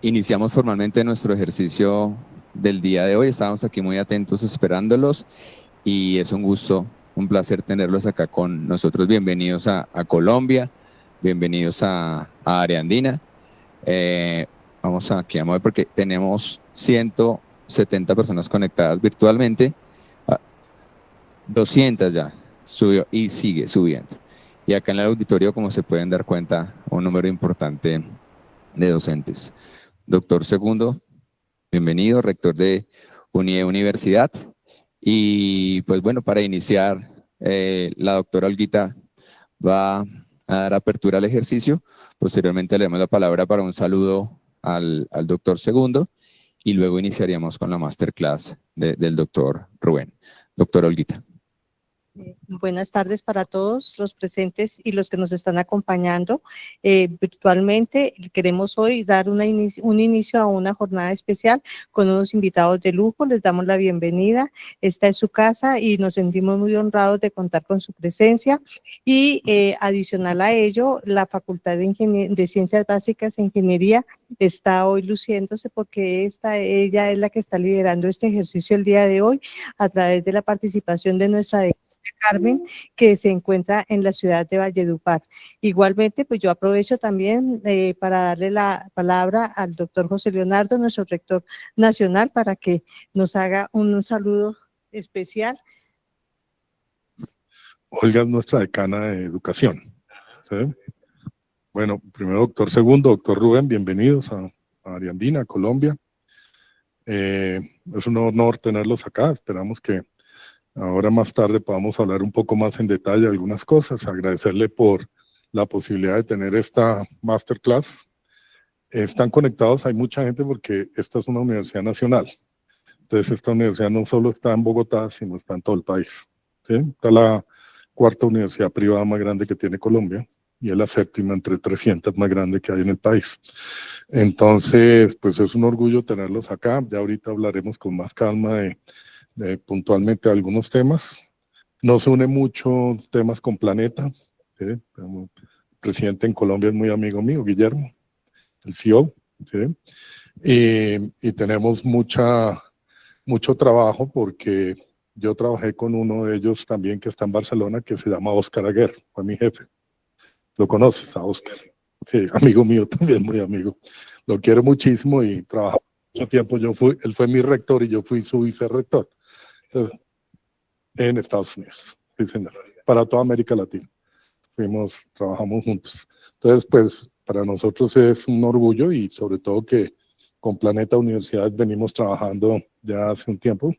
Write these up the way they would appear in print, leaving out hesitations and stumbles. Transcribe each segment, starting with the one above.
Iniciamos formalmente nuestro ejercicio del día de hoy. Estábamos aquí muy atentos esperándolos y es un gusto, un placer tenerlos acá con nosotros. Bienvenidos a Colombia, bienvenidos a Área Andina. Vamos aquí, vamos a ver porque tenemos 170 personas conectadas virtualmente. 200 ya subió y sigue subiendo. Y acá en el auditorio, como se pueden dar cuenta, un número importante de docentes. Doctor Segundo, bienvenido, rector de UNIE Universidad. Y pues bueno, para iniciar, la doctora Olguita va a dar apertura al ejercicio. Posteriormente le damos la palabra para un saludo al doctor Segundo y luego iniciaríamos con la masterclass del doctor Rubén. Doctor Olguita. Buenas tardes para todos los presentes y los que nos están acompañando virtualmente. Queremos hoy dar un inicio a una jornada especial con unos invitados de lujo. Les damos la bienvenida. Esta es su casa y nos sentimos muy honrados de contar con su presencia. Y adicional a ello, la Facultad de Ciencias Básicas e Ingeniería está hoy luciéndose porque ella es la que está liderando este ejercicio el día de hoy a través de la participación de nuestra Carmen, que se encuentra en la ciudad de Valledupar. Igualmente, pues yo aprovecho también para darle la palabra al doctor José Leonardo, nuestro rector nacional, para que nos haga un saludo especial. Olga es nuestra decana de educación. ¿Sí? Bueno, primero doctor Segundo, doctor Rubén, bienvenidos a Área Andina, Colombia. Es un honor tenerlos acá, esperamos que ahora más tarde podamos hablar un poco más en detalle de algunas cosas. Agradecerle por la posibilidad de tener esta masterclass. Están conectados, hay mucha gente porque esta es una universidad nacional. Entonces esta universidad no solo está en Bogotá, sino está en todo el país. ¿Sí? Está la cuarta universidad privada más grande que tiene Colombia y es la séptima entre 300 más grande que hay en el país. Entonces, pues es un orgullo tenerlos acá. Ya ahorita hablaremos con más calma de puntualmente algunos temas. No se unen muchos temas con Planeta. ¿Sí? El presidente en Colombia es muy amigo mío, Guillermo, el CEO. ¿Sí? Y tenemos mucho trabajo porque yo trabajé con uno de ellos también que está en Barcelona, que se llama Oscar Aguer, fue mi jefe. ¿Lo conoces a Oscar? Sí, amigo mío también, muy amigo. Lo quiero muchísimo y trabajamos mucho tiempo. Él fue mi rector y yo fui su vicerrector. Entonces, en Estados Unidos, sí, señor, para toda América Latina. Trabajamos juntos. Entonces, pues, para nosotros es un orgullo y sobre todo que con Planeta Universidad venimos trabajando ya hace un tiempo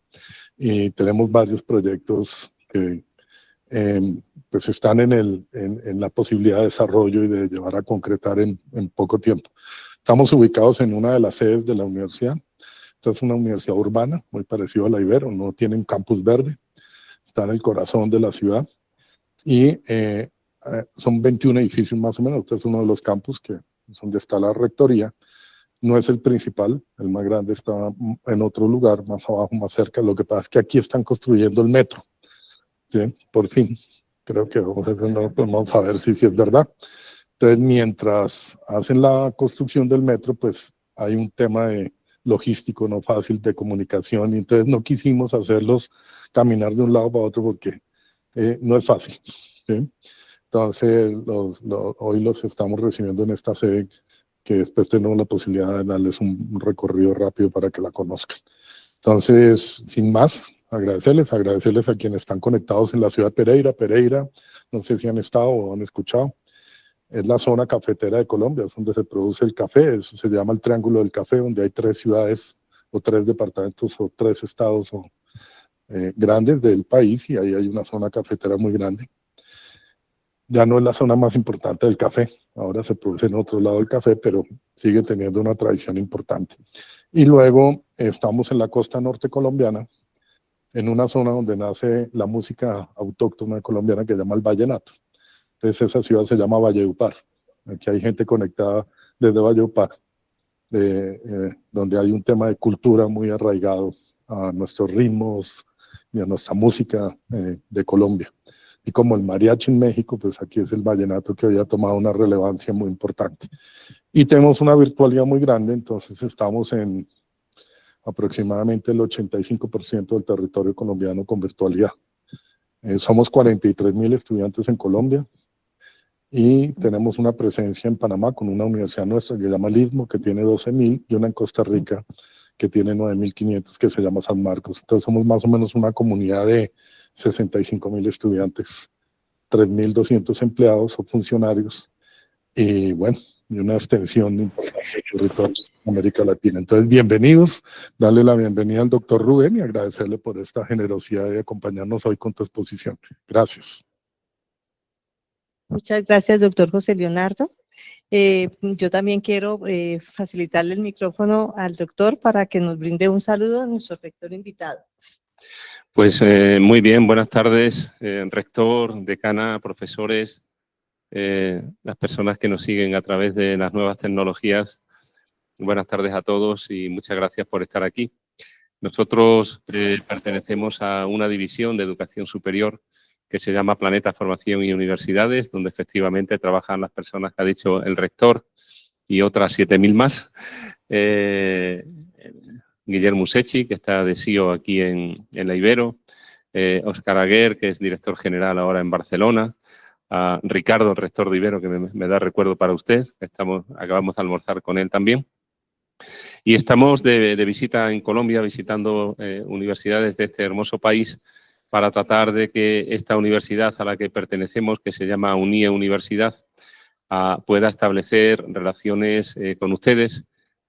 y tenemos varios proyectos que pues están en la posibilidad de desarrollo y de llevar a concretar en poco tiempo. Estamos ubicados en una de las sedes de la universidad. Esta es una universidad urbana, muy parecida a la Ibero, no tiene un campus verde, está en el corazón de la ciudad y son 21 edificios más o menos. Este es uno de los campus que es donde está la rectoría. No es el principal, el más grande está en otro lugar, más abajo, más cerca. Lo que pasa es que aquí están construyendo el metro. ¿Sí? Por fin, creo que vamos a ver si es verdad. Entonces, mientras hacen la construcción del metro, pues hay un tema de logístico no fácil de comunicación, y entonces no quisimos hacerlos caminar de un lado para otro porque no es fácil. ¿Sí? Entonces, hoy los estamos recibiendo en esta sede, que después tenemos la posibilidad de darles un recorrido rápido para que la conozcan. Entonces, sin más, agradecerles a quienes están conectados en la ciudad de Pereira. Pereira, no sé si han estado o han escuchado, es la zona cafetera de Colombia, es donde se produce el café, eso se llama el Triángulo del Café, donde hay 3 ciudades o 3 departamentos o 3 estados grandes del país, y ahí hay una zona cafetera muy grande. Ya no es la zona más importante del café, ahora se produce en otro lado del café, pero sigue teniendo una tradición importante. Y luego estamos en la costa norte colombiana, en una zona donde nace la música autóctona colombiana que se llama el vallenato. Entonces esa ciudad se llama Valledupar. Aquí hay gente conectada desde Valledupar, donde hay un tema de cultura muy arraigado a nuestros ritmos y a nuestra música de Colombia. y como el mariachi en México, pues aquí es el vallenato que hoy ha tomado una relevancia muy importante. Y tenemos una virtualidad muy grande, entonces estamos en aproximadamente el 85% del territorio colombiano con virtualidad. Somos 43.000 estudiantes en Colombia y tenemos una presencia en Panamá con una universidad nuestra que se llama el Istmo, que tiene 12.000, y una en Costa Rica que tiene 9.500, que se llama San Marcos. Entonces somos más o menos una comunidad de 65.000 estudiantes, 3.200 empleados o funcionarios, y bueno, y una extensión importante de territorios de América Latina. Entonces, bienvenidos, darle la bienvenida al doctor Rubén y agradecerle por esta generosidad de acompañarnos hoy con tu exposición. Gracias. Muchas gracias, doctor José Leonardo. Yo también quiero facilitarle el micrófono al doctor para que nos brinde un saludo a nuestro rector invitado. Pues muy bien, buenas tardes, rector, decana, profesores, las personas que nos siguen a través de las nuevas tecnologías. Buenas tardes a todos y muchas gracias por estar aquí. Nosotros pertenecemos a una división de educación superior que se llama Planeta Formación y Universidades, donde efectivamente trabajan las personas que ha dicho el rector y otras 7.000 más. Guillermo Sechi, que está de CEO aquí en la Ibero, Óscar Aguer, que es director general ahora en Barcelona, a Ricardo, el rector de Ibero, que me da recuerdo para usted, acabamos de almorzar con él también. Y estamos de visita en Colombia, visitando universidades de este hermoso país para tratar de que esta universidad a la que pertenecemos, que se llama UNIE Universidad, pueda establecer relaciones con ustedes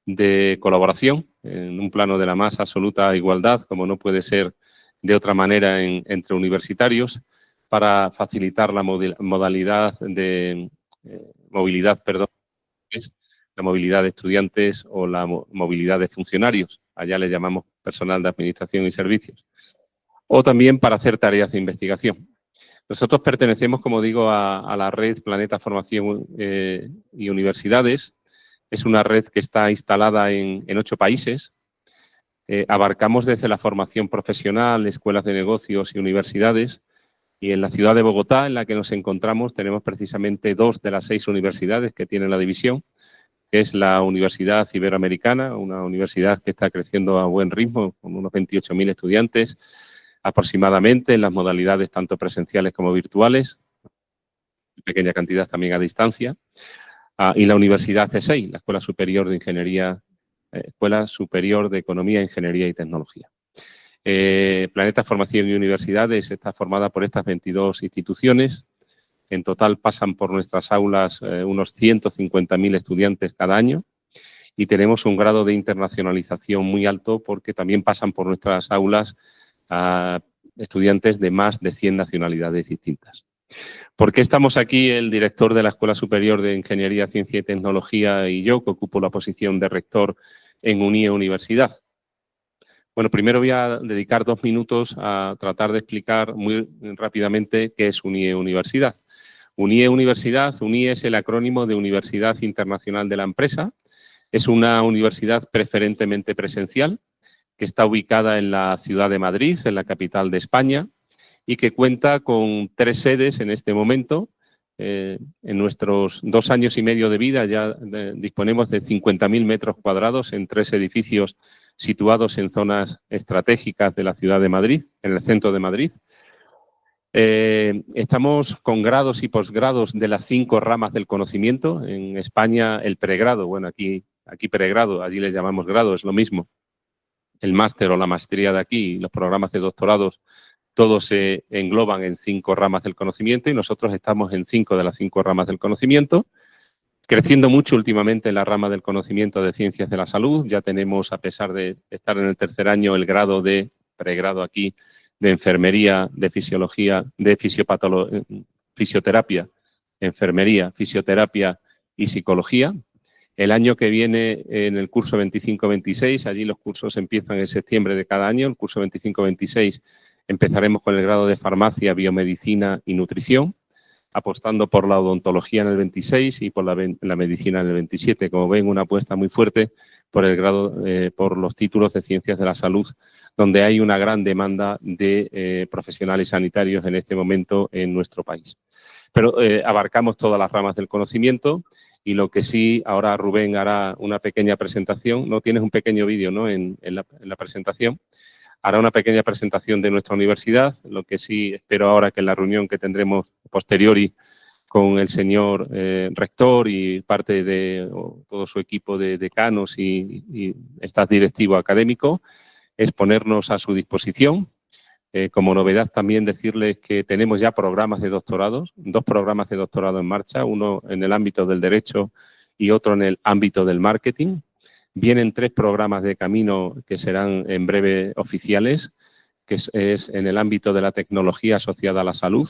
de colaboración en un plano de la más absoluta igualdad, como no puede ser de otra manera entre universitarios, para facilitar la movilidad de estudiantes o la movilidad de funcionarios. Allá le llamamos personal de administración y servicios. O también para hacer tareas de investigación. Nosotros pertenecemos, como digo, a la red Planeta Formación y Universidades. Es una red que está instalada en 8 países. Abarcamos desde la formación profesional, escuelas de negocios y universidades. Y en la ciudad de Bogotá, en la que nos encontramos, tenemos precisamente 2 de las 6 universidades que tiene la división, que es la Universidad Iberoamericana, una universidad que está creciendo a buen ritmo, con unos 28.000 estudiantes aproximadamente en las modalidades tanto presenciales como virtuales, pequeña cantidad también a distancia, y la Universidad CSEI, la Escuela Superior de Ingeniería, Escuela Superior de Economía, Ingeniería y Tecnología. Planeta Formación y Universidades está formada por estas 22 instituciones. En total pasan por nuestras aulas unos 150.000 estudiantes cada año y tenemos un grado de internacionalización muy alto porque también pasan por nuestras aulas a estudiantes de más de 100 nacionalidades distintas. ¿Por qué estamos aquí el director de la Escuela Superior de Ingeniería, Ciencia y Tecnología y yo, que ocupo la posición de rector en UNIE Universidad? Bueno, primero voy a dedicar 2 minutos a tratar de explicar muy rápidamente qué es UNIE Universidad. UNIE Universidad, UNIE es el acrónimo de Universidad Internacional de la Empresa. Es una universidad preferentemente presencial, que está ubicada en la ciudad de Madrid, en la capital de España, y que cuenta con 3 sedes en este momento. En nuestros 2 años y medio de vida ya disponemos de 50.000 metros cuadrados en 3 edificios situados en zonas estratégicas de la ciudad de Madrid, en el centro de Madrid. Estamos con grados y posgrados de las 5 ramas del conocimiento. En España el pregrado, bueno, aquí pregrado, allí les llamamos grado, es lo mismo. El máster o la maestría de aquí, los programas de doctorados, todos se engloban en 5 ramas del conocimiento y nosotros estamos en 5 de las 5 ramas del conocimiento, creciendo mucho últimamente en la rama del conocimiento de ciencias de la salud. Ya tenemos, a pesar de estar en el 3er año, el grado de pregrado aquí de enfermería, de fisiología, de fisioterapia, enfermería, fisioterapia y psicología. El año que viene, en el curso 25-26, allí los cursos empiezan en septiembre de cada año, el curso 25-26 empezaremos con el grado de farmacia, biomedicina y nutrición. apostando por la odontología en el 26 y por la medicina en el 27. Como ven, una apuesta muy fuerte por el grado, por los títulos de Ciencias de la Salud, donde hay una gran demanda de profesionales sanitarios en este momento en nuestro país. Pero abarcamos todas las ramas del conocimiento y lo que sí, ahora Rubén hará una pequeña presentación. No tienes un pequeño vídeo, ¿no?, en la presentación. Hará una pequeña presentación de nuestra universidad. Lo que sí espero ahora que en la reunión que tendremos posteriori con el señor rector y parte de todo su equipo de decanos y staff directivo académico, es ponernos a su disposición. Como novedad también decirles que tenemos ya programas de doctorados, 2 programas de doctorado en marcha, uno en el ámbito del derecho y otro en el ámbito del marketing. Vienen 3 programas de camino que serán en breve oficiales, que es en el ámbito de la tecnología asociada a la salud,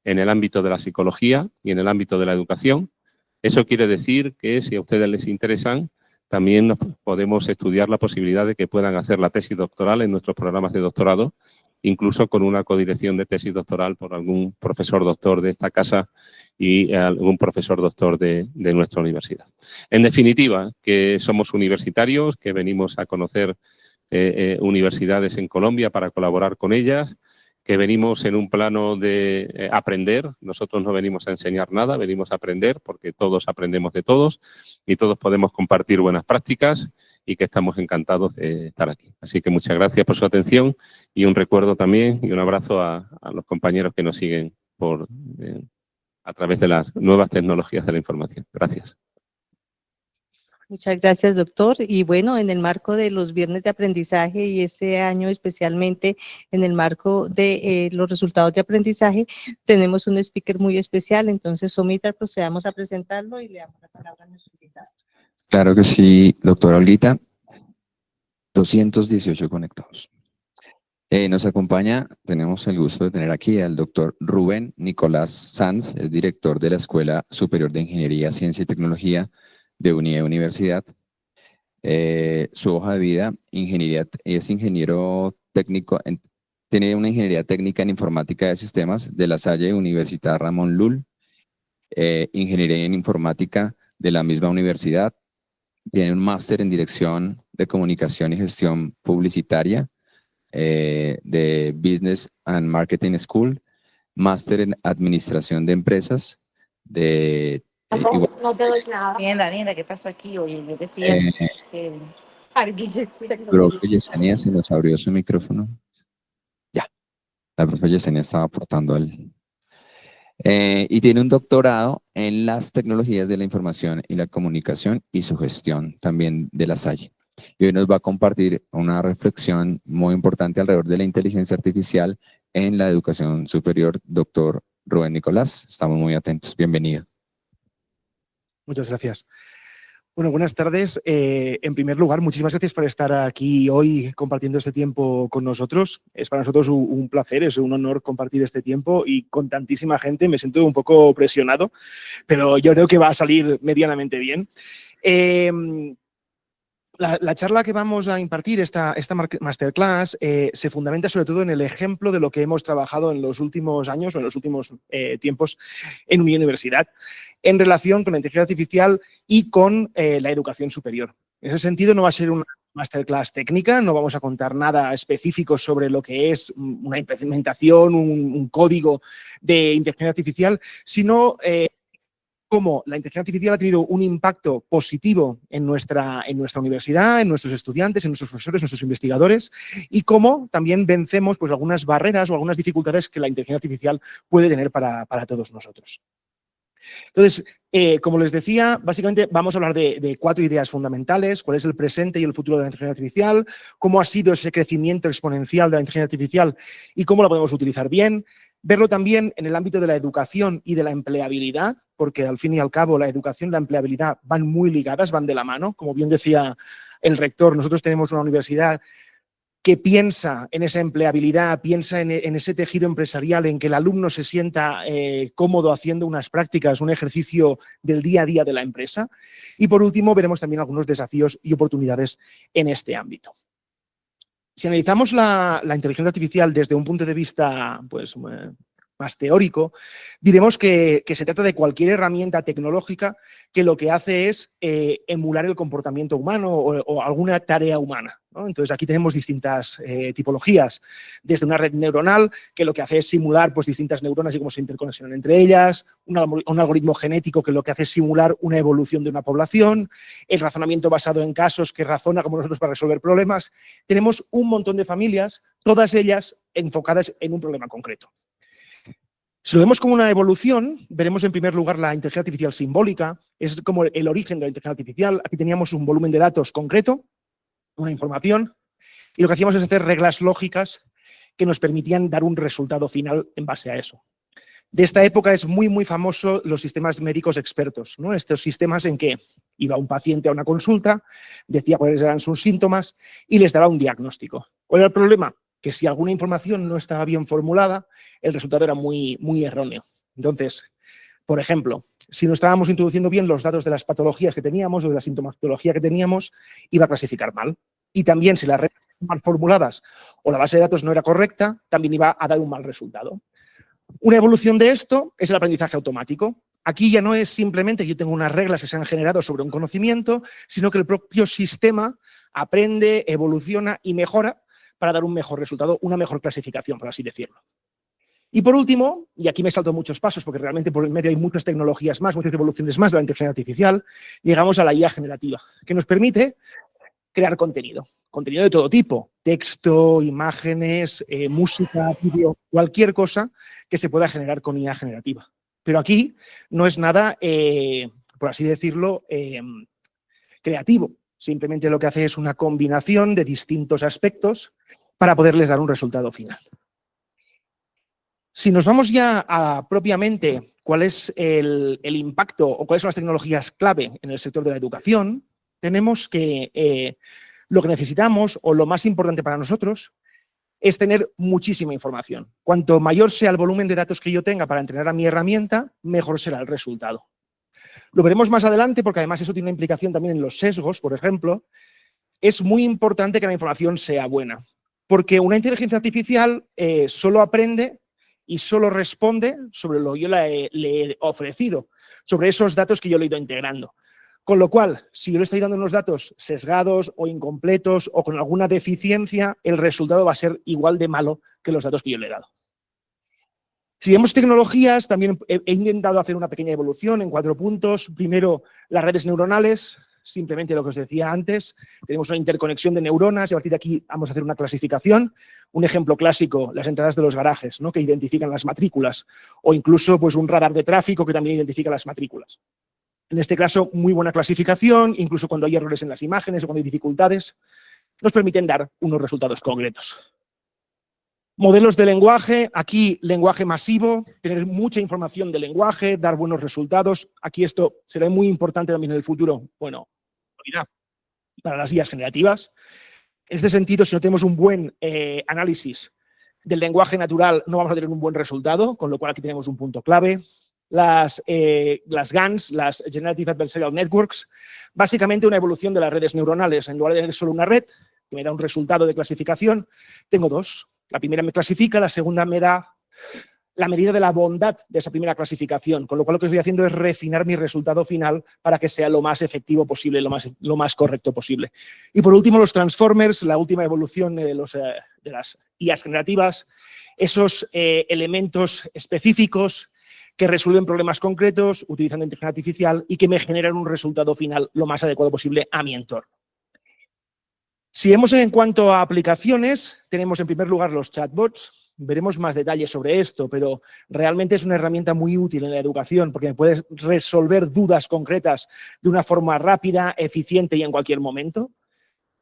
en el ámbito de la psicología y en el ámbito de la educación. Eso quiere decir que si a ustedes les interesan, también podemos estudiar la posibilidad de que puedan hacer la tesis doctoral en nuestros programas de doctorado, incluso con una codirección de tesis doctoral por algún profesor doctor de esta casa y algún profesor doctor de nuestra universidad. En definitiva, que somos universitarios, que venimos a conocer universidades en Colombia para colaborar con ellas, que venimos en un plano de aprender. Nosotros no venimos a enseñar nada, venimos a aprender porque todos aprendemos de todos y todos podemos compartir buenas prácticas y que estamos encantados de estar aquí. Así que muchas gracias por su atención y un recuerdo también y un abrazo a los compañeros que nos siguen a través de las nuevas tecnologías de la información. Gracias. Muchas gracias, doctor. Y bueno, en el marco de los viernes de aprendizaje y este año especialmente en el marco de los resultados de aprendizaje, tenemos un speaker muy especial. Entonces, Omita, procedamos a presentarlo y le damos la palabra a nuestro invitado. Claro que sí, doctora Olguita. 218 conectados. Nos acompaña, tenemos el gusto de tener aquí al doctor Rubén Nicolás Sanz, es director de la Escuela Superior de Ingeniería, Ciencia y Tecnología de UNIE Universidad. Su hoja de vida, es ingeniero técnico, tiene una ingeniería técnica en informática de sistemas de La Salle Universidad Ramón Llull, ingeniería en informática de la misma universidad, tiene un máster en dirección de comunicación y gestión publicitaria de Business and Marketing School, máster en administración de empresas de... No te doy nada. Linda, ¿qué pasó aquí? Oye, yo te estoy profe Yesenia, se nos abrió su micrófono. Ya, la profe Yesenia estaba aportando al... y tiene un doctorado en las tecnologías de la información y la comunicación y su gestión también de La Salle. Y hoy nos va a compartir una reflexión muy importante alrededor de la inteligencia artificial en la educación superior, doctor Rubén Nicolás. Estamos muy atentos. Bienvenido. Muchas gracias. Bueno, buenas tardes. En primer lugar, muchísimas gracias por estar aquí hoy compartiendo este tiempo con nosotros. Es para nosotros un placer, es un honor compartir este tiempo y con tantísima gente. Me siento un poco presionado, pero yo creo que va a salir medianamente bien. La charla que vamos a impartir, esta masterclass, se fundamenta sobre todo en el ejemplo de lo que hemos trabajado en los últimos años o en los últimos tiempos en mi universidad en relación con la inteligencia artificial y con la educación superior. En ese sentido, no va a ser una masterclass técnica, no vamos a contar nada específico sobre lo que es una implementación, un código de inteligencia artificial, sino cómo la inteligencia artificial ha tenido un impacto positivo en nuestra universidad, en nuestros estudiantes, en nuestros profesores, en nuestros investigadores, y cómo también vencemos pues, algunas barreras o algunas dificultades que la inteligencia artificial puede tener para todos nosotros. Entonces, como les decía, básicamente vamos a hablar de 4 ideas fundamentales: cuál es el presente y el futuro de la inteligencia artificial, cómo ha sido ese crecimiento exponencial de la inteligencia artificial y cómo la podemos utilizar bien. Verlo también en el ámbito de la educación y de la empleabilidad, porque al fin y al cabo la educación y la empleabilidad van muy ligadas, van de la mano. Como bien decía el rector, nosotros tenemos una universidad que piensa en esa empleabilidad, piensa en ese tejido empresarial, en que el alumno se sienta cómodo haciendo unas prácticas, un ejercicio del día a día de la empresa. Y por último, veremos también algunos desafíos y oportunidades en este ámbito. Si analizamos la inteligencia artificial desde un punto de vista pues, más teórico, diremos que se trata de cualquier herramienta tecnológica que lo que hace es emular el comportamiento humano o alguna tarea humana, ¿no? Entonces, aquí tenemos distintas tipologías, desde una red neuronal, que lo que hace es simular pues, distintas neuronas y cómo se interconexionan entre ellas, un algoritmo genético que lo que hace es simular una evolución de una población, el razonamiento basado en casos que razona como nosotros para resolver problemas. Tenemos un montón de familias, todas ellas enfocadas en un problema concreto. Si lo vemos como una evolución, veremos en primer lugar la inteligencia artificial simbólica, es como el origen de la inteligencia artificial. Aquí teníamos un volumen de datos concreto, una información, y lo que hacíamos es hacer reglas lógicas que nos permitían dar un resultado final en base a eso. De esta época es muy famoso los sistemas médicos expertos, ¿no? Estos sistemas en que iba un paciente a una consulta, decía cuáles eran sus síntomas y les daba un diagnóstico. ¿Cuál era el problema? Que si alguna información no estaba bien formulada, el resultado era muy erróneo. Entonces, por ejemplo, si no estábamos introduciendo bien los datos de las patologías que teníamos o de la sintomatología que teníamos, iba a clasificar mal. Y también si las reglas estaban mal formuladas o la base de datos no era correcta, también iba a dar un mal resultado. Una evolución de esto es el aprendizaje automático. Aquí ya no es simplemente que yo tengo unas reglas que se han generado sobre un conocimiento, sino que el propio sistema aprende, evoluciona y mejora para dar un mejor resultado, una mejor clasificación, por así decirlo. Y por último, y aquí me salto muchos pasos porque realmente por el medio hay muchas tecnologías más, muchas evoluciones más de la inteligencia artificial, llegamos a la IA generativa, que nos permite crear contenido de todo tipo, texto, imágenes, música, vídeo, cualquier cosa que se pueda generar con IA generativa. Pero aquí no es nada, por así decirlo, creativo. Simplemente lo que hace es una combinación de distintos aspectos para poderles dar un resultado final. Si nos vamos ya a propiamente cuál es el impacto o cuáles son las tecnologías clave en el sector de la educación, tenemos que lo que necesitamos o lo más importante para nosotros es tener muchísima información. Cuanto mayor sea el volumen de datos que yo tenga para entrenar a mi herramienta, mejor será el resultado. Lo veremos más adelante porque además eso tiene una implicación también en los sesgos, por ejemplo. Es muy importante que la información sea buena, porque una inteligencia artificial solo aprende y solo responde sobre lo que yo le he ofrecido, sobre esos datos que yo le he ido integrando. Con lo cual, si yo le estoy dando unos datos sesgados o incompletos o con alguna deficiencia, el resultado va a ser igual de malo que los datos que yo le he dado. Si vemos tecnologías, también he intentado hacer una pequeña evolución en 4 puntos. Primero, las redes neuronales, simplemente lo que os decía antes. Tenemos una interconexión de neuronas y a partir de aquí vamos a hacer una clasificación. Un ejemplo clásico, las entradas de los garajes, ¿no? Que identifican las matrículas. O incluso pues, un radar de tráfico que también identifica las matrículas. En este caso, muy buena clasificación, incluso cuando hay errores en las imágenes o cuando hay dificultades, nos permiten dar unos resultados concretos. Modelos de lenguaje, aquí lenguaje masivo, tener mucha información de lenguaje, dar buenos resultados. Aquí esto será muy importante también en el futuro, bueno, para las guías generativas. En este sentido, si no tenemos un buen análisis del lenguaje natural, no vamos a tener un buen resultado, con lo cual aquí tenemos un punto clave. Las GANs, las Generative Adversarial Networks, básicamente una evolución de las redes neuronales. En lugar de tener solo una red, que me da un resultado de clasificación, tengo 2. La primera me clasifica, la segunda me da la medida de la bondad de esa primera clasificación, con lo cual lo que estoy haciendo es refinar mi resultado final para que sea lo más efectivo posible, lo más correcto posible. Y por último, los transformers, la última evolución de las IAs generativas, esos elementos específicos que resuelven problemas concretos utilizando inteligencia artificial y que me generan un resultado final lo más adecuado posible a mi entorno. Si vemos en cuanto a aplicaciones, tenemos en primer lugar los chatbots. Veremos más detalles sobre esto, pero realmente es una herramienta muy útil en la educación porque me puedes resolver dudas concretas de una forma rápida, eficiente y en cualquier momento.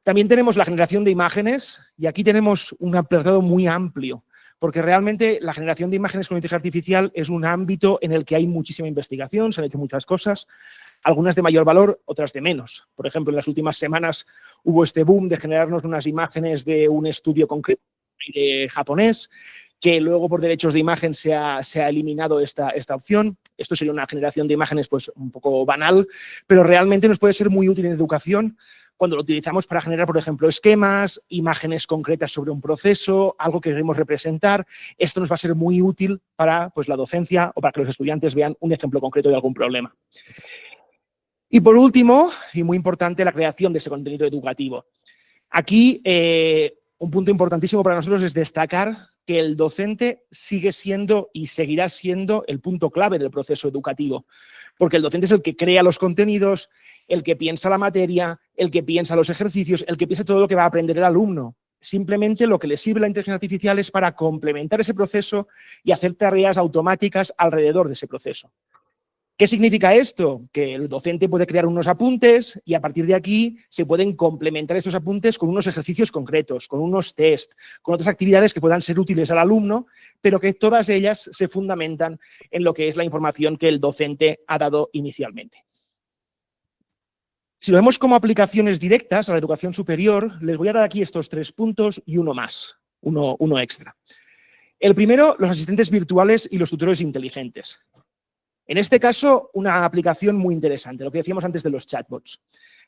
También tenemos la generación de imágenes y aquí tenemos un apartado muy amplio porque realmente la generación de imágenes con inteligencia artificial es un ámbito en el que hay muchísima investigación, se han hecho muchas cosas. Algunas de mayor valor, otras de menos. Por ejemplo, en las últimas semanas hubo este boom de generarnos unas imágenes de un estudio concreto japonés que luego por derechos de imagen se ha eliminado esta opción. Esto sería una generación de imágenes pues, un poco banal, pero realmente nos puede ser muy útil en educación cuando lo utilizamos para generar, por ejemplo, esquemas, imágenes concretas sobre un proceso, algo que queremos representar. Esto nos va a ser muy útil para pues, la docencia o para que los estudiantes vean un ejemplo concreto de algún problema. Y por último, y muy importante, la creación de ese contenido educativo. Aquí, un punto importantísimo para nosotros es destacar que el docente sigue siendo y seguirá siendo el punto clave del proceso educativo, porque el docente es el que crea los contenidos, el que piensa la materia, el que piensa los ejercicios, el que piensa todo lo que va a aprender el alumno. Simplemente lo que le sirve la inteligencia artificial es para complementar ese proceso y hacer tareas automáticas alrededor de ese proceso. ¿Qué significa esto? Que el docente puede crear unos apuntes y a partir de aquí se pueden complementar esos apuntes con unos ejercicios concretos, con unos test, con otras actividades que puedan ser útiles al alumno, pero que todas ellas se fundamentan en lo que es la información que el docente ha dado inicialmente. Si lo vemos como aplicaciones directas a la educación superior, les voy a dar aquí estos 3 puntos y uno más, uno extra. El primero, los asistentes virtuales y los tutores inteligentes. En este caso, una aplicación muy interesante, lo que decíamos antes de los chatbots.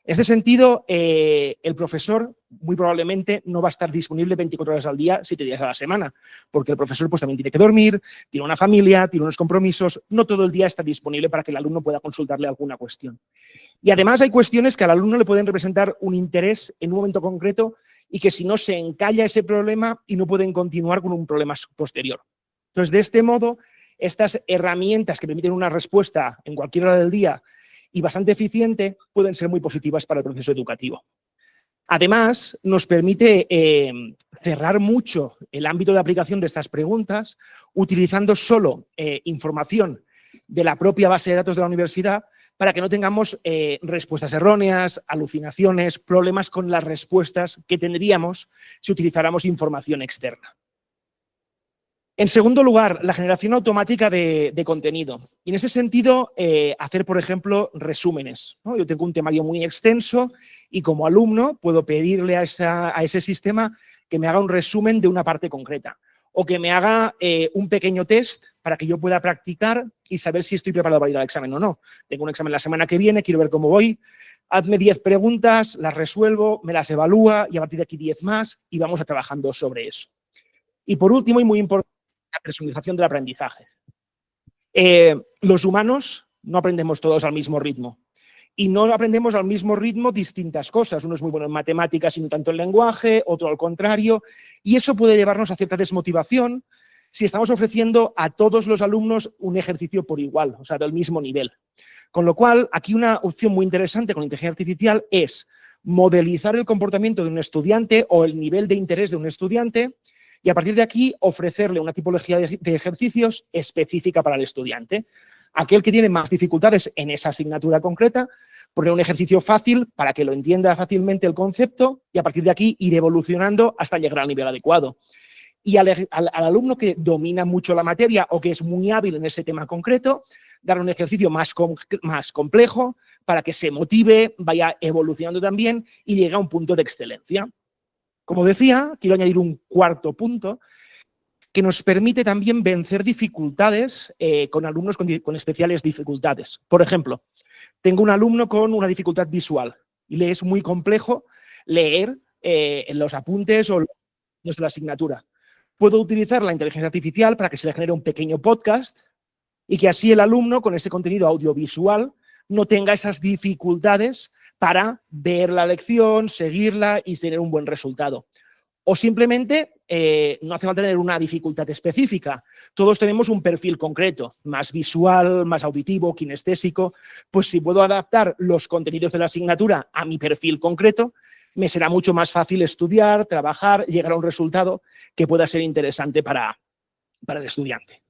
En este sentido, el profesor muy probablemente no va a estar disponible 24 horas al día, 7 días a la semana, porque el profesor pues, también tiene que dormir, tiene una familia, tiene unos compromisos, no todo el día está disponible para que el alumno pueda consultarle alguna cuestión. Y además hay cuestiones que al alumno le pueden representar un interés en un momento concreto y que si no se encalla ese problema y no pueden continuar con un problema posterior. Entonces, de este modo, estas herramientas que permiten una respuesta en cualquier hora del día y bastante eficiente pueden ser muy positivas para el proceso educativo. Además, nos permite cerrar mucho el ámbito de aplicación de estas preguntas utilizando solo información de la propia base de datos de la universidad para que no tengamos respuestas erróneas, alucinaciones, problemas con las respuestas que tendríamos si utilizáramos información externa. En segundo lugar, la generación automática de contenido. Y en ese sentido, hacer, por ejemplo, resúmenes, ¿no? Yo tengo un temario muy extenso y como alumno puedo pedirle a ese sistema que me haga un resumen de una parte concreta o que me haga un pequeño test para que yo pueda practicar y saber si estoy preparado para ir al examen o no. Tengo un examen la semana que viene, quiero ver cómo voy. Hazme 10 preguntas, las resuelvo, me las evalúa y a partir de aquí 10 más y vamos a trabajando sobre eso. Y por último, y muy importante, la personalización del aprendizaje. Los humanos no aprendemos todos al mismo ritmo y no aprendemos al mismo ritmo distintas cosas. Uno es muy bueno en matemáticas y no tanto en lenguaje, otro al contrario, y eso puede llevarnos a cierta desmotivación si estamos ofreciendo a todos los alumnos un ejercicio por igual, o sea, del mismo nivel. Con lo cual, aquí una opción muy interesante con la inteligencia artificial es modelizar el comportamiento de un estudiante o el nivel de interés de un estudiante y a partir de aquí ofrecerle una tipología de ejercicios específica para el estudiante. Aquel que tiene más dificultades en esa asignatura concreta, poner un ejercicio fácil para que lo entienda fácilmente el concepto y a partir de aquí ir evolucionando hasta llegar al nivel adecuado. Y al alumno que domina mucho la materia o que es muy hábil en ese tema concreto, dar un ejercicio más complejo para que se motive, vaya evolucionando también y llegue a un punto de excelencia. Como decía, quiero añadir un cuarto punto que nos permite también vencer dificultades con alumnos con especiales dificultades. Por ejemplo, tengo un alumno con una dificultad visual y le es muy complejo leer los apuntes o los de la asignatura. Puedo utilizar la inteligencia artificial para que se le genere un pequeño podcast y que así el alumno con ese contenido audiovisual no tenga esas dificultades para ver la lección, seguirla y tener un buen resultado. O simplemente no hace falta tener una dificultad específica. Todos tenemos un perfil concreto, más visual, más auditivo, kinestésico. Pues si puedo adaptar los contenidos de la asignatura a mi perfil concreto, me será mucho más fácil estudiar, trabajar, llegar a un resultado que pueda ser interesante para el estudiante.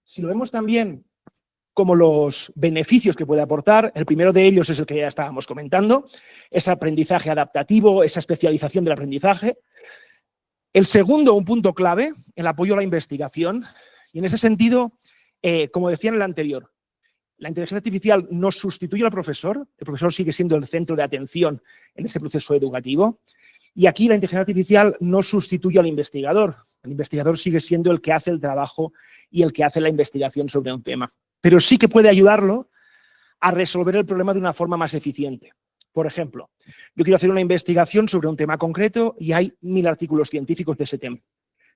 Si lo vemos también como los beneficios que puede aportar, el primero de ellos es el que ya estábamos comentando, ese aprendizaje adaptativo, esa especialización del aprendizaje. El segundo, un punto clave, el apoyo a la investigación. Y en ese sentido, como decía en el anterior, la inteligencia artificial no sustituye al profesor, el profesor sigue siendo el centro de atención en este proceso educativo. Y aquí la inteligencia artificial no sustituye al investigador. El investigador sigue siendo el que hace el trabajo y el que hace la investigación sobre un tema. Pero sí que puede ayudarlo a resolver el problema de una forma más eficiente. Por ejemplo, yo quiero hacer una investigación sobre un tema concreto y hay 1000 artículos científicos de ese tema.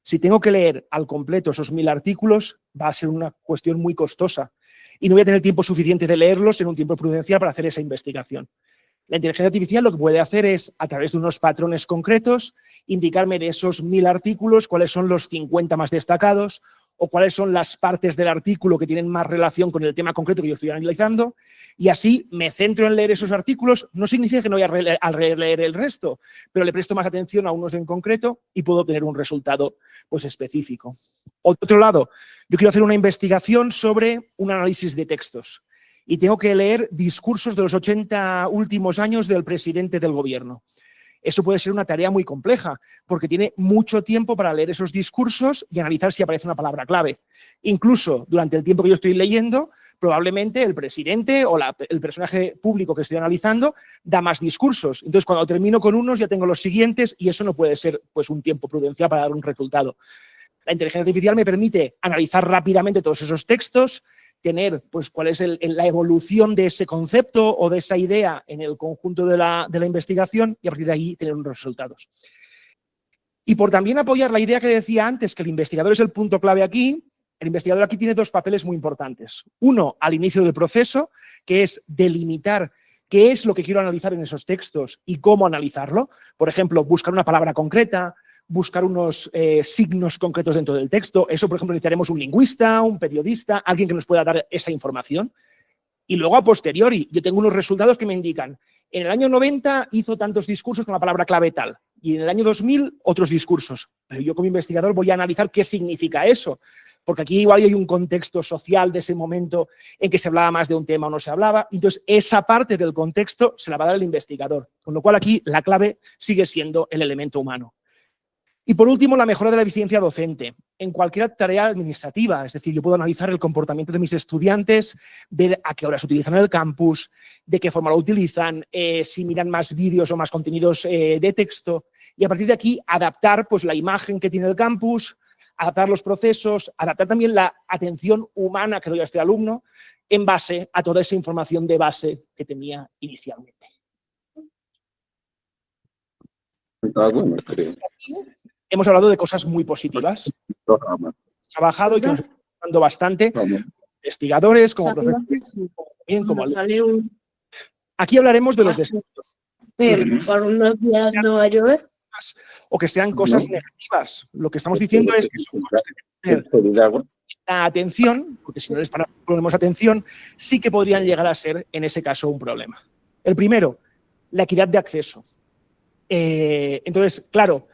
Si tengo que leer al completo esos 1000 artículos, va a ser una cuestión muy costosa y no voy a tener tiempo suficiente de leerlos en un tiempo prudencial para hacer esa investigación. La inteligencia artificial lo que puede hacer es, a través de unos patrones concretos, indicarme de esos 1000 artículos cuáles son los 50 más destacados o cuáles son las partes del artículo que tienen más relación con el tema concreto que yo estoy analizando, y así me centro en leer esos artículos. No significa que no voy a releer el resto, pero le presto más atención a unos en concreto y puedo obtener un resultado pues, específico. Por otro lado, yo quiero hacer una investigación sobre un análisis de textos y tengo que leer discursos de los 80 últimos años del presidente del gobierno. Eso puede ser una tarea muy compleja, porque tiene mucho tiempo para leer esos discursos y analizar si aparece una palabra clave. Incluso durante el tiempo que yo estoy leyendo, probablemente el presidente o el personaje público que estoy analizando da más discursos. Entonces, cuando termino con unos, ya tengo los siguientes y eso no puede ser pues, un tiempo prudencial para dar un resultado. La inteligencia artificial me permite analizar rápidamente todos esos textos, tener pues, cuál es la evolución de ese concepto o de esa idea en el conjunto de la investigación y a partir de ahí tener unos resultados. Y por también apoyar la idea que decía antes, que el investigador es el punto clave aquí, el investigador aquí tiene dos papeles muy importantes. Uno, al inicio del proceso, que es delimitar qué es lo que quiero analizar en esos textos y cómo analizarlo. Por ejemplo, buscar una palabra concreta, buscar unos signos concretos dentro del texto. Eso, por ejemplo, necesitaremos un lingüista, un periodista, alguien que nos pueda dar esa información. Y luego, a posteriori, yo tengo unos resultados que me indican, en el año 90 hizo tantos discursos con la palabra clave tal, y en el año 2000 otros discursos. Pero yo como investigador voy a analizar qué significa eso, porque aquí igual hay un contexto social de ese momento en que se hablaba más de un tema o no se hablaba. Entonces, esa parte del contexto se la va a dar el investigador, con lo cual aquí la clave sigue siendo el elemento humano. Y por último, la mejora de la eficiencia docente. En cualquier tarea administrativa, es decir, yo puedo analizar el comportamiento de mis estudiantes, ver a qué horas utilizan el campus, de qué forma lo utilizan, si miran más vídeos o más contenidos de texto, y a partir de aquí adaptar pues, la imagen que tiene el campus, adaptar los procesos, adaptar también la atención humana que doy a este alumno en base a toda esa información de base que tenía inicialmente. Hemos hablado de cosas muy positivas. Hemos trabajado y que nos están dando bastante investigadores, como profesores, también como alumnos. Aquí hablaremos de los desafíos. Por unos días no va a llover. O que sean cosas negativas. Lo que estamos diciendo es que son cosas que tener atención, porque si no les ponemos atención, sí que podrían llegar a ser, en ese caso, un problema. El primero, la equidad de acceso. Entonces, claro,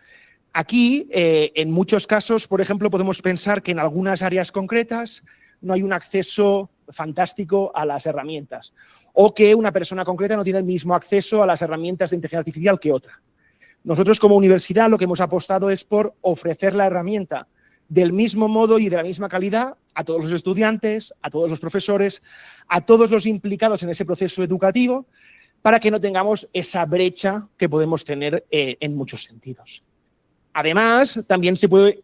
aquí, en muchos casos, por ejemplo, podemos pensar que en algunas áreas concretas no hay un acceso fantástico a las herramientas o que una persona concreta no tiene el mismo acceso a las herramientas de inteligencia artificial que otra. Nosotros, como universidad, lo que hemos apostado es por ofrecer la herramienta del mismo modo y de la misma calidad a todos los estudiantes, a todos los profesores, a todos los implicados en ese proceso educativo, para que no tengamos esa brecha que podemos tener en muchos sentidos. Además, también se puede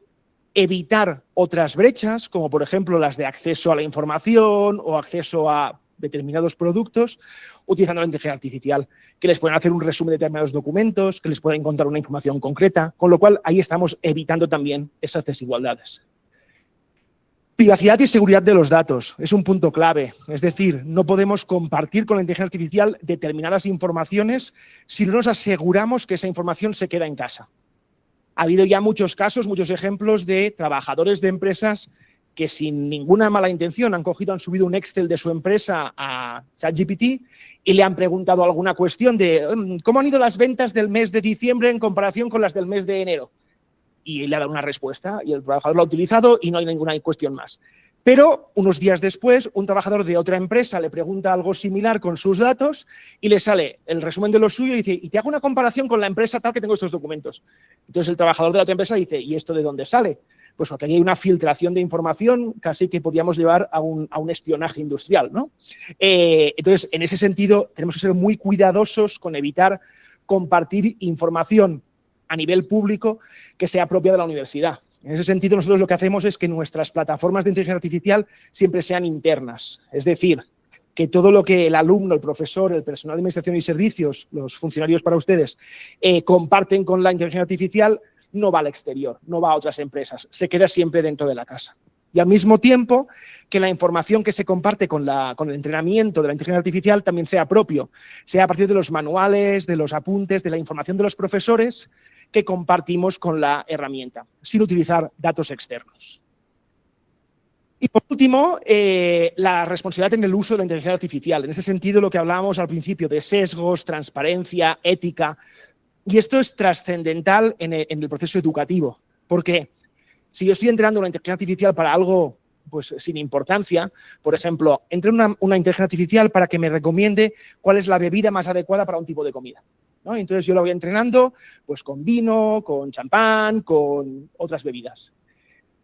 evitar otras brechas, como por ejemplo las de acceso a la información o acceso a determinados productos, utilizando la inteligencia artificial, que les pueden hacer un resumen de determinados documentos, que les pueden encontrar una información concreta, con lo cual ahí estamos evitando también esas desigualdades. Privacidad y seguridad de los datos es un punto clave, es decir, no podemos compartir con la inteligencia artificial determinadas informaciones si no nos aseguramos que esa información se queda en casa. Ha habido ya muchos casos, muchos ejemplos de trabajadores de empresas que sin ninguna mala intención han subido un Excel de su empresa a ChatGPT y le han preguntado alguna cuestión de ¿cómo han ido las ventas del mes de diciembre en comparación con las del mes de enero? Y le ha dado una respuesta y el trabajador lo ha utilizado y no hay ninguna cuestión más. Pero unos días después, un trabajador de otra empresa le pregunta algo similar con sus datos y le sale el resumen de lo suyo y dice, y te hago una comparación con la empresa tal que tengo estos documentos. Entonces el trabajador de la otra empresa dice, ¿y esto de dónde sale? Pues porque aquí hay una filtración de información casi que podríamos llevar a un espionaje industrial, ¿no? Entonces, en ese sentido, tenemos que ser muy cuidadosos con evitar compartir información a nivel público que sea propia de la universidad. En ese sentido, nosotros lo que hacemos es que nuestras plataformas de inteligencia artificial siempre sean internas. Es decir, que todo lo que el alumno, el profesor, el personal de administración y servicios, los funcionarios para ustedes, comparten con la inteligencia artificial, no va al exterior, no va a otras empresas, se queda siempre dentro de la casa. Y al mismo tiempo que la información que se comparte con el entrenamiento de la inteligencia artificial también sea propio, sea a partir de los manuales, de los apuntes, de la información de los profesores que compartimos con la herramienta, sin utilizar datos externos. Y por último, la responsabilidad en el uso de la inteligencia artificial. En ese sentido, lo que hablábamos al principio de sesgos, transparencia, ética. Y esto es trascendental en el proceso educativo, porque si yo estoy entrenando una inteligencia artificial para algo pues, sin importancia, por ejemplo, entreno una inteligencia artificial para que me recomiende cuál es la bebida más adecuada para un tipo de comida, ¿no? Entonces yo la voy entrenando pues, con vino, con champán, con otras bebidas.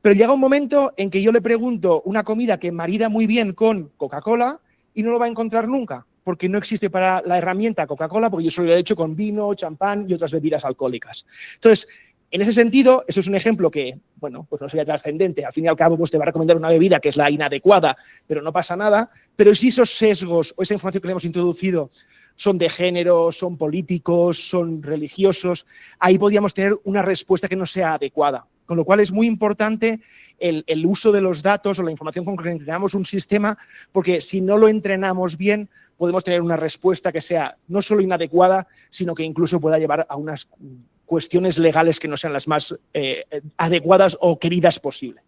Pero llega un momento en que yo le pregunto una comida que marida muy bien con Coca-Cola y no lo va a encontrar nunca, porque no existe para la herramienta Coca-Cola, porque yo solo lo he hecho con vino, champán y otras bebidas alcohólicas. Entonces, en ese sentido, eso es un ejemplo que, bueno, pues no sería trascendente. Al fin y al cabo, pues te va a recomendar una bebida que es la inadecuada, pero no pasa nada. Pero si esos sesgos o esa información que le hemos introducido son de género, son políticos, son religiosos, ahí podríamos tener una respuesta que no sea adecuada. Con lo cual es muy importante el uso de los datos o la información con que entrenamos un sistema, porque si no lo entrenamos bien, podemos tener una respuesta que sea no solo inadecuada, sino que incluso pueda llevar a unas cuestiones legales que no sean las más adecuadas o queridas posible.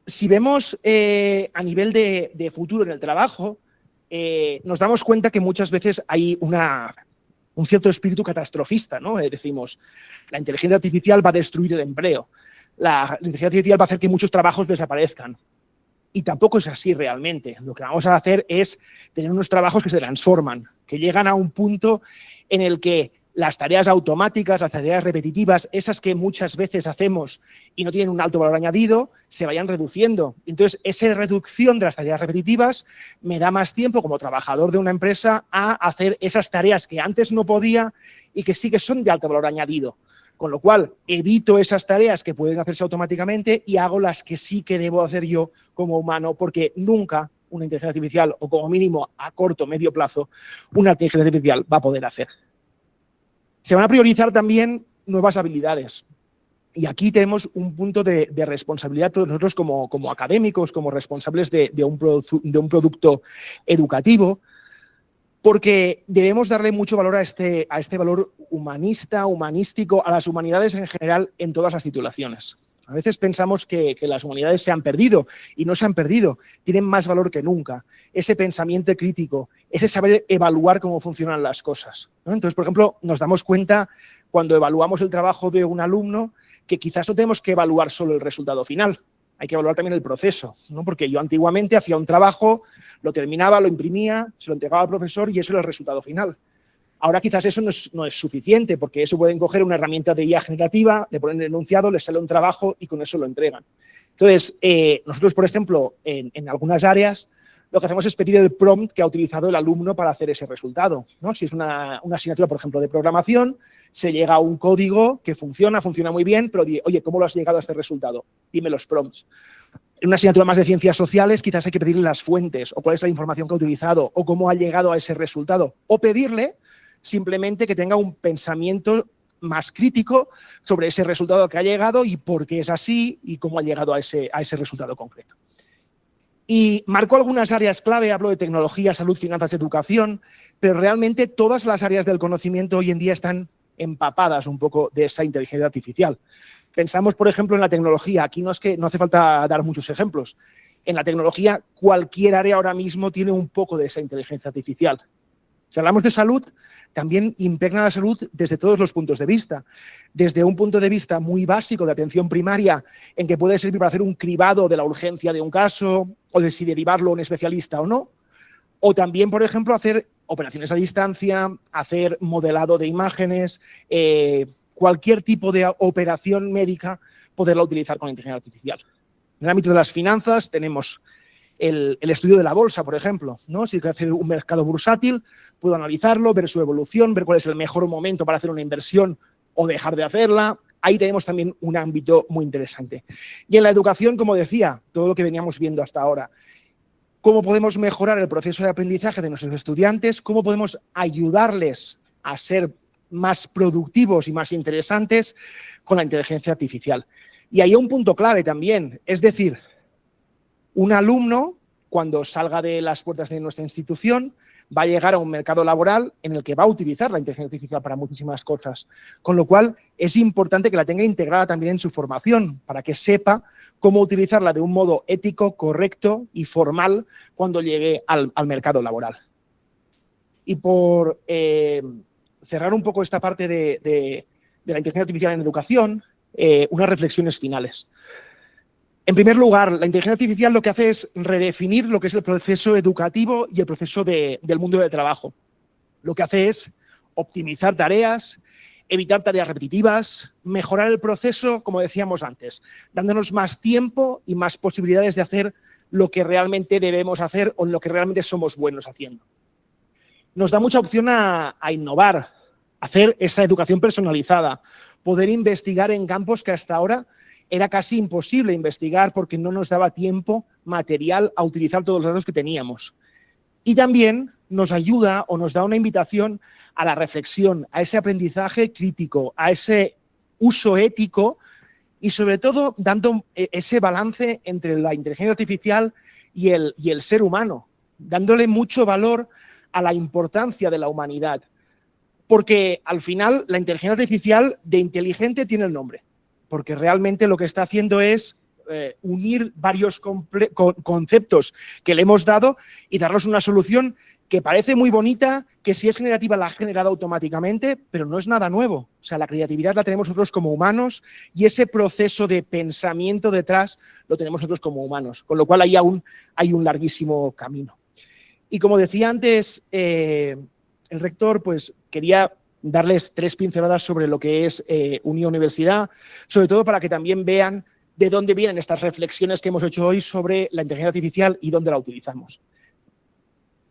Si vemos a nivel de futuro en el trabajo, nos damos cuenta que muchas veces hay un cierto espíritu catastrofista, ¿no? Decimos, la inteligencia artificial va a destruir el empleo, la inteligencia artificial va a hacer que muchos trabajos desaparezcan. Y tampoco es así realmente. Lo que vamos a hacer es tener unos trabajos que se transforman, que llegan a un punto en el que las tareas automáticas, las tareas repetitivas, esas que muchas veces hacemos y no tienen un alto valor añadido, se vayan reduciendo. Entonces, esa reducción de las tareas repetitivas me da más tiempo como trabajador de una empresa a hacer esas tareas que antes no podía y que sí que son de alto valor añadido. Con lo cual, evito esas tareas que pueden hacerse automáticamente y hago las que sí que debo hacer yo como humano, porque nunca una inteligencia artificial, o como mínimo a corto o medio plazo, una inteligencia artificial va a poder hacer. Se van a priorizar también nuevas habilidades. Y aquí tenemos un punto de responsabilidad todos nosotros como académicos, como responsables de un producto educativo, porque debemos darle mucho valor a este valor humanista, humanístico, a las humanidades en general en todas las titulaciones. A veces pensamos que las humanidades se han perdido y no se han perdido, tienen más valor que nunca. Ese pensamiento crítico, ese saber evaluar cómo funcionan las cosas, ¿no? Entonces, por ejemplo, nos damos cuenta cuando evaluamos el trabajo de un alumno que quizás no tenemos que evaluar solo el resultado final, hay que evaluar también el proceso, ¿no? Porque yo antiguamente hacía un trabajo, lo terminaba, lo imprimía, se lo entregaba al profesor y eso era el resultado final. Ahora quizás eso no es suficiente, porque eso pueden coger una herramienta de IA generativa, le ponen el enunciado, les sale un trabajo y con eso lo entregan. Entonces, nosotros, por ejemplo, en algunas áreas, lo que hacemos es pedir el prompt que ha utilizado el alumno para hacer ese resultado, ¿no? Si es una asignatura, por ejemplo, de programación, se llega a un código que funciona muy bien, pero oye, ¿cómo lo has llegado a este resultado? Dime los prompts. En una asignatura más de ciencias sociales, quizás hay que pedirle las fuentes, o cuál es la información que ha utilizado, o cómo ha llegado a ese resultado, o pedirle simplemente que tenga un pensamiento más crítico sobre ese resultado al que ha llegado y por qué es así y cómo ha llegado a ese resultado concreto. Y marco algunas áreas clave, hablo de tecnología, salud, finanzas, educación, pero realmente todas las áreas del conocimiento hoy en día están empapadas un poco de esa inteligencia artificial. Pensamos, por ejemplo, en la tecnología. Aquí no hace falta dar muchos ejemplos. En la tecnología, cualquier área ahora mismo tiene un poco de esa inteligencia artificial. Si hablamos de salud, también impregna la salud desde todos los puntos de vista. Desde un punto de vista muy básico de atención primaria, en que puede servir para hacer un cribado de la urgencia de un caso o de si derivarlo a un especialista o no. O también, por ejemplo, hacer operaciones a distancia, hacer modelado de imágenes, cualquier tipo de operación médica, poderla utilizar con inteligencia artificial. En el ámbito de las finanzas tenemos el estudio de la bolsa, por ejemplo, ¿no? Si hay que hacer un mercado bursátil, puedo analizarlo, ver su evolución, ver cuál es el mejor momento para hacer una inversión o dejar de hacerla. Ahí tenemos también un ámbito muy interesante. Y en la educación, como decía, todo lo que veníamos viendo hasta ahora, cómo podemos mejorar el proceso de aprendizaje de nuestros estudiantes, cómo podemos ayudarles a ser más productivos y más interesantes con la inteligencia artificial. Y ahí hay un punto clave también, es decir, un alumno, cuando salga de las puertas de nuestra institución, va a llegar a un mercado laboral en el que va a utilizar la inteligencia artificial para muchísimas cosas, con lo cual es importante que la tenga integrada también en su formación, para que sepa cómo utilizarla de un modo ético, correcto y formal cuando llegue al mercado laboral. Y por cerrar un poco esta parte de la inteligencia artificial en educación, unas reflexiones finales. En primer lugar, la inteligencia artificial lo que hace es redefinir lo que es el proceso educativo y el proceso del mundo del trabajo. Lo que hace es optimizar tareas, evitar tareas repetitivas, mejorar el proceso, como decíamos antes, dándonos más tiempo y más posibilidades de hacer lo que realmente debemos hacer o lo que realmente somos buenos haciendo. Nos da mucha opción a innovar, hacer esa educación personalizada, poder investigar en campos que hasta ahora era casi imposible investigar porque no nos daba tiempo material a utilizar todos los datos que teníamos. Y también nos ayuda o nos da una invitación a la reflexión, a ese aprendizaje crítico, a ese uso ético y sobre todo dando ese balance entre la inteligencia artificial y el ser humano, dándole mucho valor a la importancia de la humanidad. Porque al final la inteligencia artificial de inteligente tiene el nombre, porque realmente lo que está haciendo es unir varios conceptos que le hemos dado y darnos una solución que parece muy bonita, que si es generativa la ha generado automáticamente, pero no es nada nuevo. O sea, la creatividad la tenemos nosotros como humanos y ese proceso de pensamiento detrás lo tenemos nosotros como humanos, con lo cual ahí aún hay un larguísimo camino. Y como decía antes el rector, pues quería darles 3 pinceladas sobre lo que es Unió Universidad, sobre todo para que también vean de dónde vienen estas reflexiones que hemos hecho hoy sobre la inteligencia artificial y dónde la utilizamos.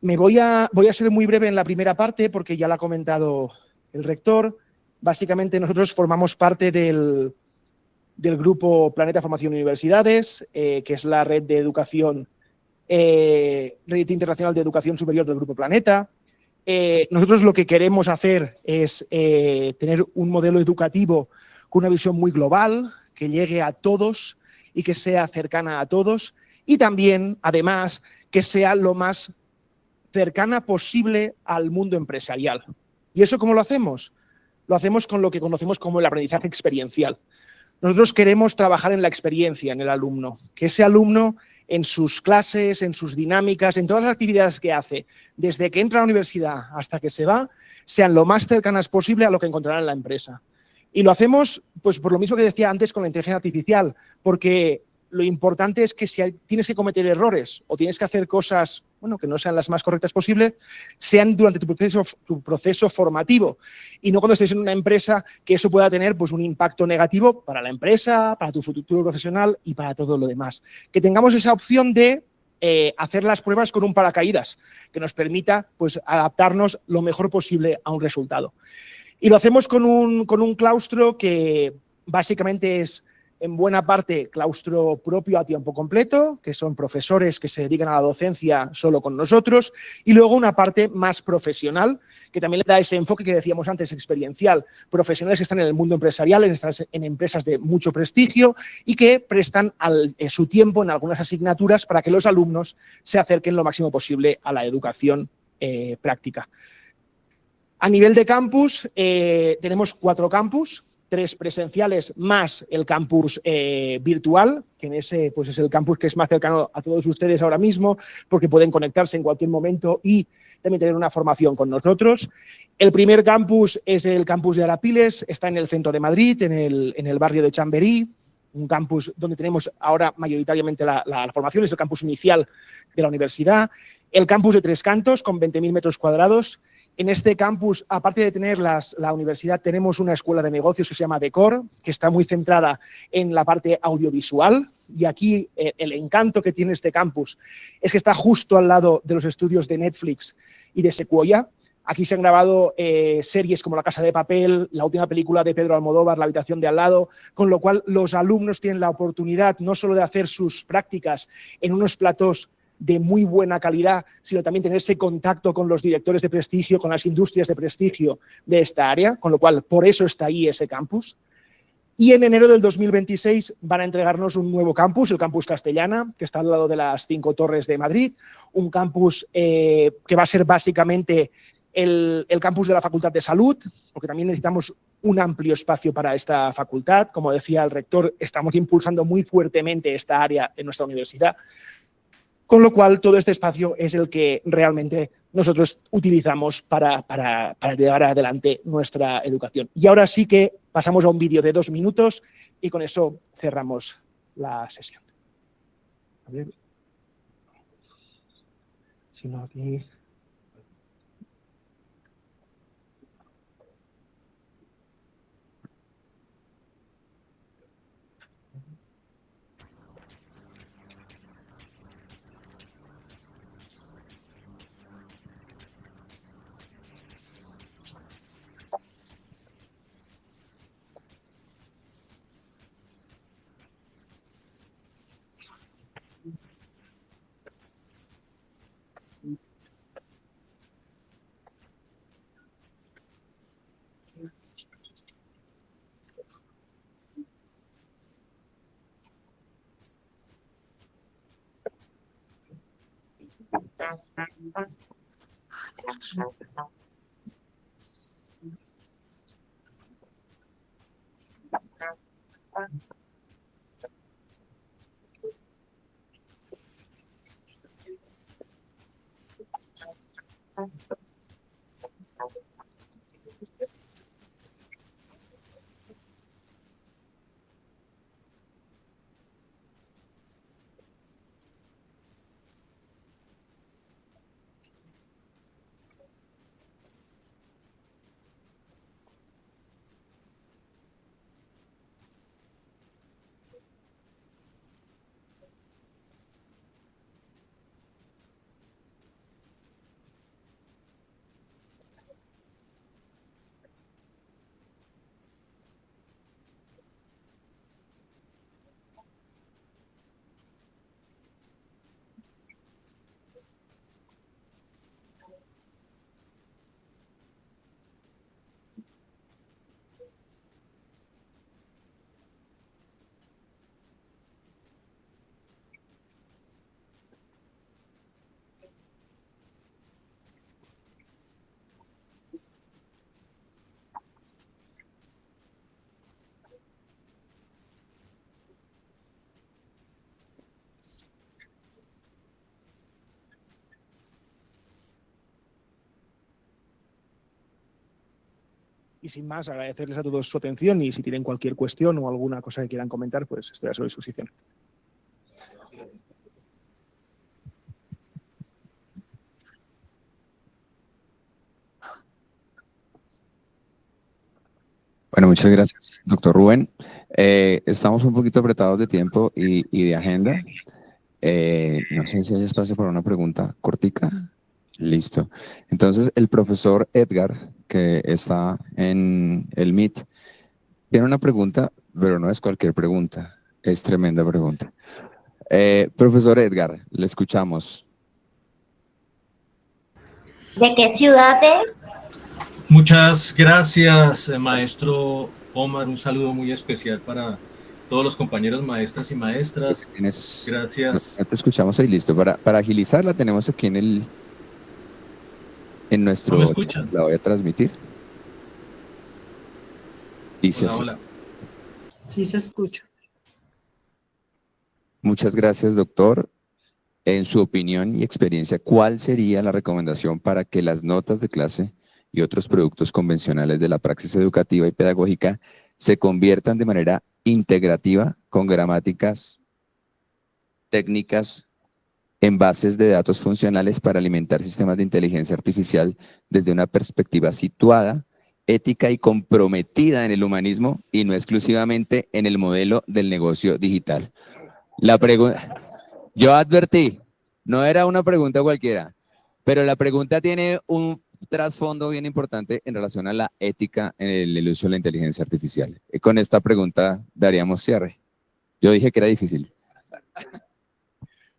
Voy a ser muy breve en la primera parte porque ya la ha comentado el rector. Básicamente nosotros formamos parte del grupo Planeta Formación Universidades, que es la red de educación, red internacional de educación superior del Grupo Planeta. Nosotros lo que queremos hacer es tener un modelo educativo con una visión muy global, que llegue a todos y que sea cercana a todos y también, además, que sea lo más cercana posible al mundo empresarial. ¿Y eso cómo lo hacemos? Lo hacemos con lo que conocemos como el aprendizaje experiencial. Nosotros queremos trabajar en la experiencia, en el alumno, que ese alumno en sus clases, en sus dinámicas, en todas las actividades que hace, desde que entra a la universidad hasta que se va, sean lo más cercanas posible a lo que encontrará en la empresa. Y lo hacemos, pues por lo mismo que decía antes con la inteligencia artificial, porque lo importante es que si tienes que cometer errores o tienes que hacer cosas, bueno, que no sean las más correctas posibles, sean durante tu proceso formativo y no cuando estés en una empresa que eso pueda tener pues un impacto negativo para la empresa, para tu futuro profesional y para todo lo demás. Que tengamos esa opción de hacer las pruebas con un paracaídas que nos permita pues adaptarnos lo mejor posible a un resultado. Y lo hacemos con un claustro que básicamente es en buena parte claustro propio a tiempo completo, que son profesores que se dedican a la docencia solo con nosotros, y luego una parte más profesional, que también le da ese enfoque que decíamos antes, experiencial, profesionales que están en el mundo empresarial, en empresas de mucho prestigio y que prestan su tiempo en algunas asignaturas para que los alumnos se acerquen lo máximo posible a la educación práctica. A nivel de campus, tenemos 4 campus, 3 presenciales más el campus virtual, que en ese pues es el campus que es más cercano a todos ustedes ahora mismo, porque pueden conectarse en cualquier momento y también tener una formación con nosotros. El primer campus es el campus de Arapiles, está en el centro de Madrid, en el barrio de Chamberí, un campus donde tenemos ahora mayoritariamente la formación, es el campus inicial de la universidad. El campus de Tres Cantos, con 20.000 metros cuadrados. En este campus, aparte de tener la universidad, tenemos una escuela de negocios que se llama Decor, que está muy centrada en la parte audiovisual. Y aquí el encanto que tiene este campus es que está justo al lado de los estudios de Netflix y de Sequoia. Aquí se han grabado series como La Casa de Papel, la última película de Pedro Almodóvar, La habitación de al lado, con lo cual los alumnos tienen la oportunidad no solo de hacer sus prácticas en unos platós de muy buena calidad, sino también tener ese contacto con los directores de prestigio, con las industrias de prestigio de esta área, con lo cual por eso está ahí ese campus. Y en enero del 2026 van a entregarnos un nuevo campus, el Campus Castellana, que está al lado de las 5 Torres de Madrid, un campus que va a ser básicamente el campus de la Facultad de Salud, porque también necesitamos un amplio espacio para esta facultad. Como decía el rector, estamos impulsando muy fuertemente esta área en nuestra universidad, con lo cual todo este espacio es el que realmente nosotros utilizamos para llevar adelante nuestra educación. Y ahora sí que pasamos a un vídeo de 2 minutos y con eso cerramos la sesión. A ver. Si no, aquí... Y sin más, agradecerles a todos su atención y si tienen cualquier cuestión o alguna cosa que quieran comentar, pues estoy a su disposición. Bueno, muchas gracias, doctor Rubén. Estamos un poquito apretados de tiempo y de agenda. No sé si hay espacio para una pregunta cortica. Listo. Entonces, el profesor Edgar, que está en el Meet, tiene una pregunta, pero no es cualquier pregunta, es tremenda pregunta. Profesor Edgar, le escuchamos. ¿De qué ciudad es? Muchas gracias, maestro Omar. Un saludo muy especial para todos los compañeros maestras y maestras. Gracias. No te escuchamos ahí, listo. Para agilizarla tenemos aquí en nuestro... ¿No me escuchan? La voy a transmitir. Dice Hola, así. hola. Sí se escucha. Muchas gracias, doctor. En su opinión y experiencia, ¿cuál sería la recomendación para que las notas de clase y otros productos convencionales de la praxis educativa y pedagógica se conviertan de manera integrativa con gramáticas, técnicas, en bases de datos funcionales para alimentar sistemas de inteligencia artificial desde una perspectiva situada, ética y comprometida en el humanismo y no exclusivamente en el modelo del negocio digital? La pregunta, yo advertí, no era una pregunta cualquiera, pero la pregunta tiene un trasfondo bien importante en relación a la ética en el uso de la inteligencia artificial. Con esta pregunta daríamos cierre. Yo dije que era difícil.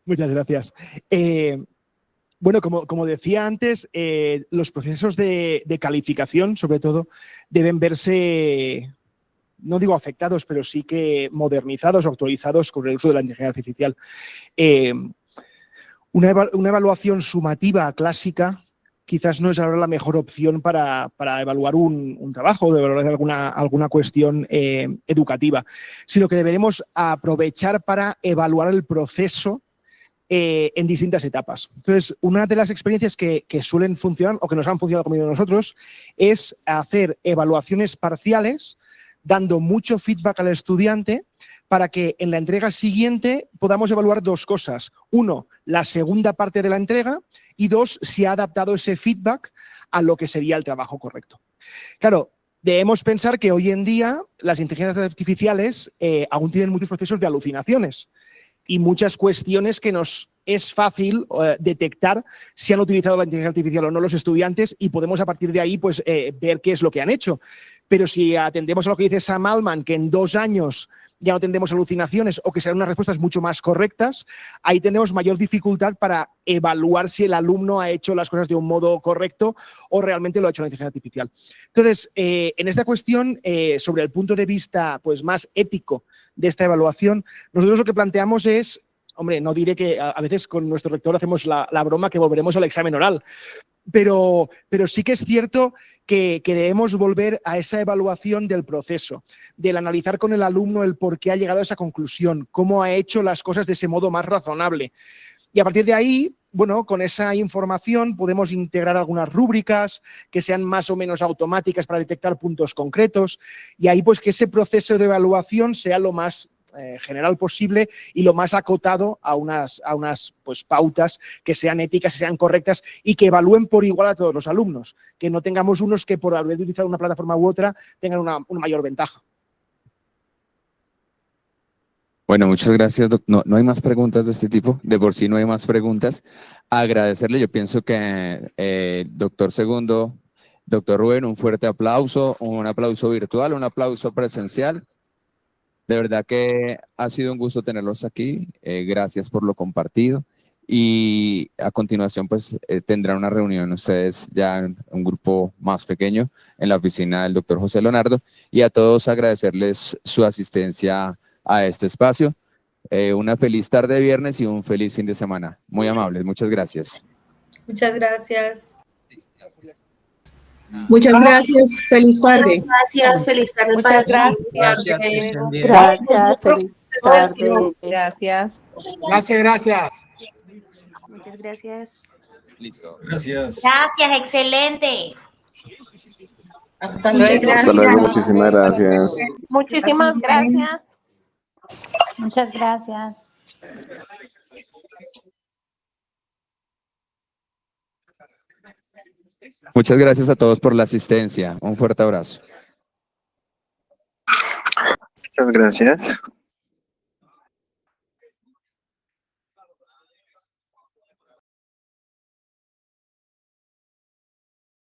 Muchas gracias. Bueno, como decía antes, los procesos de calificación, sobre todo, deben verse, no digo afectados, pero sí que modernizados o actualizados con el uso de la inteligencia artificial. Una evaluación sumativa clásica quizás no es ahora la mejor opción para evaluar un trabajo, de evaluar alguna cuestión educativa, sino que deberemos aprovechar para evaluar el proceso en distintas etapas. Entonces, una de las experiencias que suelen funcionar o que nos han funcionado como nosotros es hacer evaluaciones parciales dando mucho feedback al estudiante para que en la entrega siguiente podamos evaluar dos cosas. Uno, la segunda parte de la entrega y dos, si ha adaptado ese feedback a lo que sería el trabajo correcto. Claro, debemos pensar que hoy en día las inteligencias artificiales aún tienen muchos procesos de alucinaciones y muchas cuestiones que nos es fácil detectar si han utilizado la inteligencia artificial o no los estudiantes y podemos a partir de ahí pues, ver qué es lo que han hecho. Pero si atendemos a lo que dice Sam Altman, que en 2 años ya no tendremos alucinaciones o que serán unas respuestas mucho más correctas, ahí tendremos mayor dificultad para evaluar si el alumno ha hecho las cosas de un modo correcto o realmente lo ha hecho la inteligencia artificial. Entonces, en esta cuestión, sobre el punto de vista pues, más ético de esta evaluación, nosotros lo que planteamos es, hombre, no diré que a veces con nuestro rector hacemos la broma que volveremos al examen oral, pero sí que es cierto que debemos volver a esa evaluación del proceso, del analizar con el alumno el por qué ha llegado a esa conclusión, cómo ha hecho las cosas de ese modo más razonable. Y a partir de ahí, bueno, con esa información podemos integrar algunas rúbricas que sean más o menos automáticas para detectar puntos concretos y ahí pues que ese proceso de evaluación sea lo más general posible y lo más acotado a unas pues, pautas que sean éticas, que sean correctas y que evalúen por igual a todos los alumnos, que no tengamos unos que por haber utilizado una plataforma u otra tengan una mayor ventaja. Bueno, muchas gracias. No hay más preguntas de este tipo. De por sí no hay más preguntas. Agradecerle, yo pienso que doctor Segundo, doctor Rubén, un fuerte aplauso, un aplauso virtual, un aplauso presencial. De verdad que ha sido un gusto tenerlos aquí. Gracias por lo compartido. Y a continuación, pues, tendrán una reunión ustedes ya en un grupo más pequeño en la oficina del doctor José Leonardo. Y a todos agradecerles su asistencia a este espacio. Una feliz tarde de viernes y un feliz fin de semana. Muy amables. Muchas gracias. Muchas gracias. Muchas gracias. Feliz tarde. Gracias. Feliz tarde. Muchas gracias. Gracias. Gracias. Feliz tarde. Gracias. Gracias. Muchas gracias. Listo. Gracias. Gracias, excelente. Hasta luego. Hasta luego, muchísimas gracias. Muchísimas gracias. Muchas gracias. Muchas gracias a todos por la asistencia. Un fuerte abrazo. Muchas gracias.